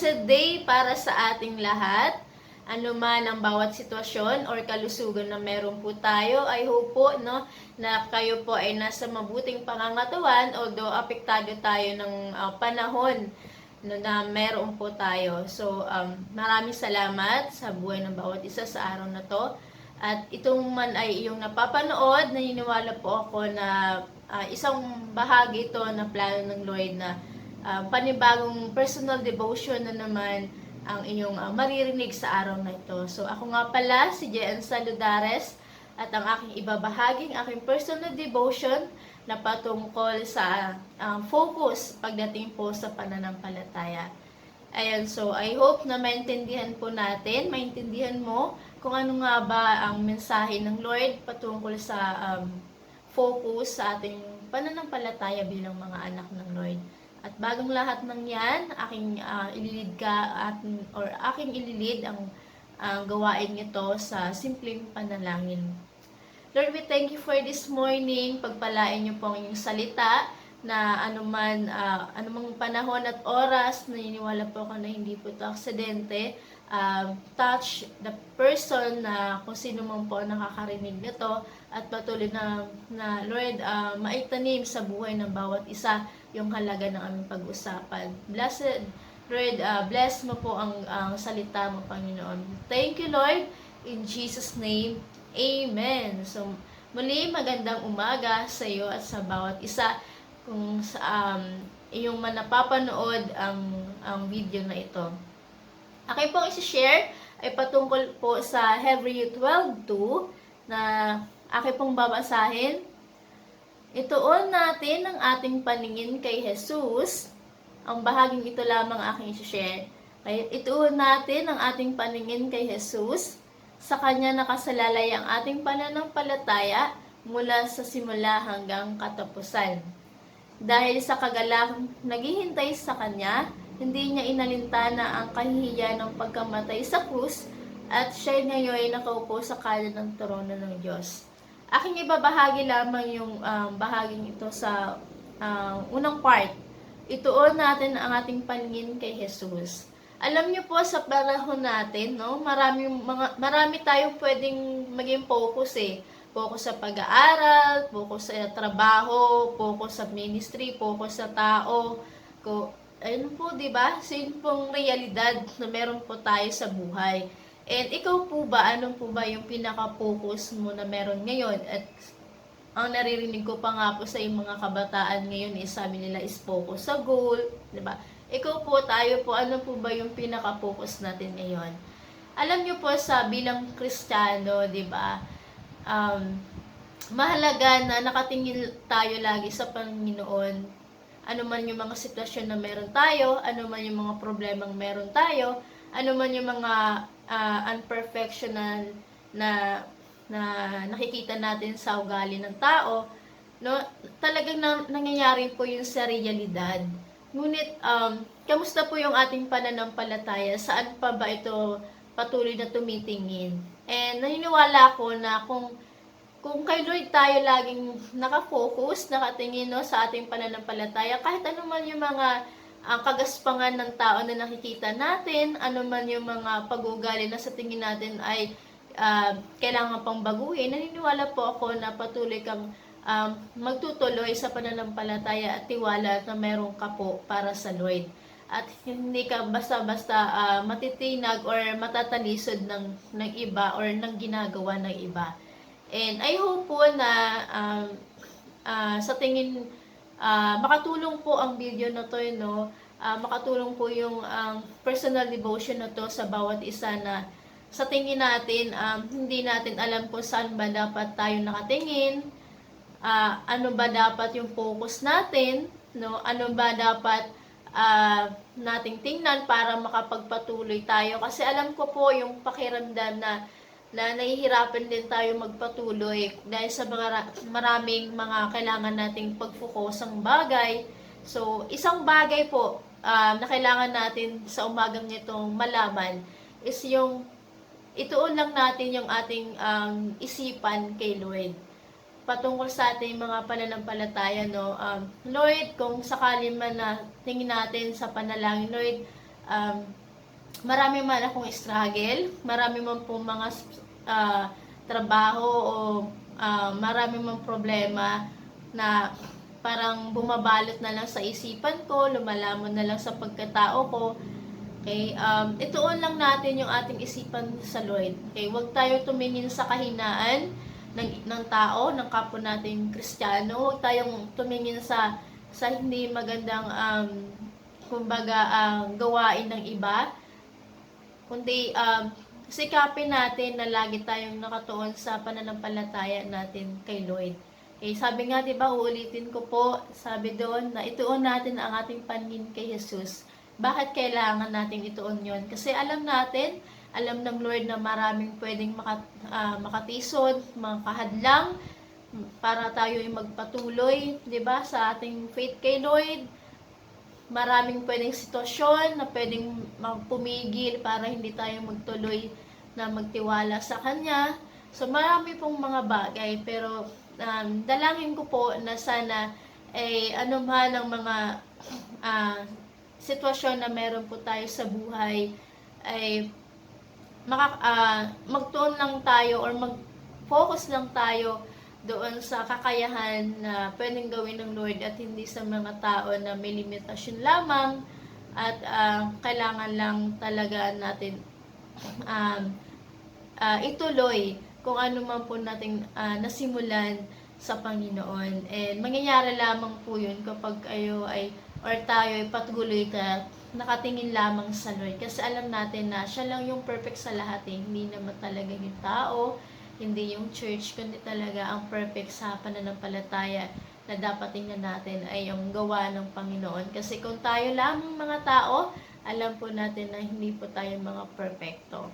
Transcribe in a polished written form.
blessed day para sa ating lahat. Ano man ang bawat sitwasyon or kalusugan na meron po tayo, I hope po na kayo po ay nasa mabuting pangangatawan, although apektado tayo ng panahon na meron po tayo. So, maraming salamat sa buhay ng bawat isa sa araw na to. At itong man ay iyong napapanood, naniniwala po ako na isang bahagi ito na plano ng Lord na panibagong personal devotion na naman ang inyong maririnig sa araw na ito. So ako nga pala si Jen Saludares at ang aking ibabahaging aking personal devotion na patungkol sa focus pagdating po sa pananampalataya. Ayan, so I hope na maintindihan mo kung ano nga ba ang mensahe ng Lord patungkol sa focus sa ating pananampalataya bilang mga anak ng Lord. At bagong lahat ng yan, aking ililid ang gawain ito sa simpleng panalangin. Lord, we thank you for this morning. Pagpalain niyo po ang inyong salita na anumang panahon at oras, naniniwala po ako na hindi po ito aksidente. Touch the person na kung sino man po nakakarinig nito at patuloy na Lord, maitanim sa buhay ng bawat isa yung halaga ng aming pag-usapan. Blessed Lord, bless mo po ang salita mo, Panginoon. Thank you, Lord, in Jesus' name. Amen. So, muli magandang umaga sa iyo at sa bawat isa kung iyong napapanood ang video na ito. Aking pong isi-share ay patungkol po sa Hebrew 12:2 na aking pong babasahin. Ituon natin ang ating paningin kay Jesus. Ang bahaging ito lamang aking isi-share. Ituon natin ang ating paningin kay Jesus. Sa Kanya nakasalalay ang ating pananampalataya mula sa simula hanggang katapusan. Dahil sa kagalakang naghihintay sa Kanya, hindi niya inalintana ang kahihiyan ng pagkamatay sa krus at siya ngayon ay nakaupo sa kanan ng trono ng Diyos. Aking ibabahagi lamang yung bahaging ito sa unang part. Ituon natin ang ating paningin kay Jesus. Alam niyo po sa panahon natin, marami tayong pwedeng maging focus Focus sa pag-aaral, focus sa trabaho, focus sa ministry, focus sa tao. Ayun po, 'di ba? Sino pong realidad na meron po tayo sa buhay. And ikaw po ba, ano po ba yung pinaka-focus mo na meron ngayon? At ang naririnig ko pa nga po sa yung mga kabataan ngayon, sabi nila is focus sa goal, 'di ba? Ikaw po, tayo po, ano po ba yung pinaka-focus natin ngayon? Alam niyo po sa bilang Kristiyano, 'di ba? Mahalaga na nakatingin tayo lagi sa Panginoon. Ano man yung mga sitwasyon na meron tayo, ano man yung mga problemang meron tayo, ano man yung mga unperfectional na nakikita natin sa ugali ng tao, talagang nangyayari po yun sa realidad. Ngunit, kamusta po yung ating pananampalataya? Saan pa ba ito patuloy na tumitingin? And naniniwala ko na kung kay Lord tayo laging nakafocus, nakatingin sa ating pananampalataya, kahit ano man yung mga kagaspangan ng tao na nakikita natin, ano man yung mga pag-uugali na sa tingin natin ay kailangan pang baguhin, naniniwala po ako na patuloy kang magtutuloy sa pananampalataya at tiwala na meron ka po para sa Lord. At hindi ka basta-basta matitinag or matatalisod ng iba or ng ginagawa ng iba. And I hope po na sa tingin makatulong po ang video na to, makatulong po yung personal devotion na to sa bawat isa na sa tingin natin, hindi natin alam kung saan ba dapat tayo nakatingin, ano ba dapat yung focus natin, ano ba dapat nating tingnan para makapagpatuloy tayo. Kasi alam ko po yung pakiramdam na nahihirapan din tayo magpatuloy dahil sa maraming mga kailangan nating pagfocusang bagay. So, isang bagay po na kailangan natin sa umagang nitong malaman is yung ituon lang natin yung ating isipan kay Lord. Patungkol sa ating mga pananampalataya, Lord, kung sakali man na tingin natin sa panalangin, Lord, marami man akong struggle, marami man po mga trabaho o marami man problema na parang bumabalot na lang sa isipan ko, lumalamon na lang sa pagkatao ko. Okay, ituon lang natin yung ating isipan sa Lord. Okay, huwag tayo tumingin sa kahinaan ng tao, ng kapwa nating Kristiyano. Huwag tayong tumingin sa hindi magandang gawain ng iba. Kundi sikapin natin na lagi tayong nakatuon sa pananampalataya natin kay Lord. Okay, sabi nga 'di ba, uulitin ko po, sabi doon na ituon natin ang ating paningin kay Jesus. Bakit kailangan natin ituon yon? Kasi alam ng Lord na maraming pwedeng makatisod, makahadlang para tayo ay magpatuloy, 'di ba, sa ating faith kay Lord. Maraming pwedeng sitwasyon na pwedeng magpumigil para hindi tayo magtuloy na magtiwala sa Kanya. So marami pong mga bagay, pero dalangin ko po na sana ay anuman ang mga sitwasyon na meron po tayo sa buhay ay magtuon lang tayo or mag-focus lang tayo doon sa kakayahan na pwedeng gawin ng Lord at hindi sa mga tao na may limitasyon lamang at kailangan lang talaga natin ituloy kung ano man po nating nasimulan sa Panginoon. And mangyayari lamang po yun kapag kayo ay or tayo ay patuloy ka nakatingin lamang sa Lord. Kasi alam natin na siya lang yung perfect sa lahat eh. Hindi naman talaga yung tao, hindi yung church, kundi talaga ang perfect sa pananampalataya na dapat tingnan natin ay yung gawa ng Panginoon. Kasi kung tayo lamang mga tao, alam po natin na hindi po tayo mga perfecto.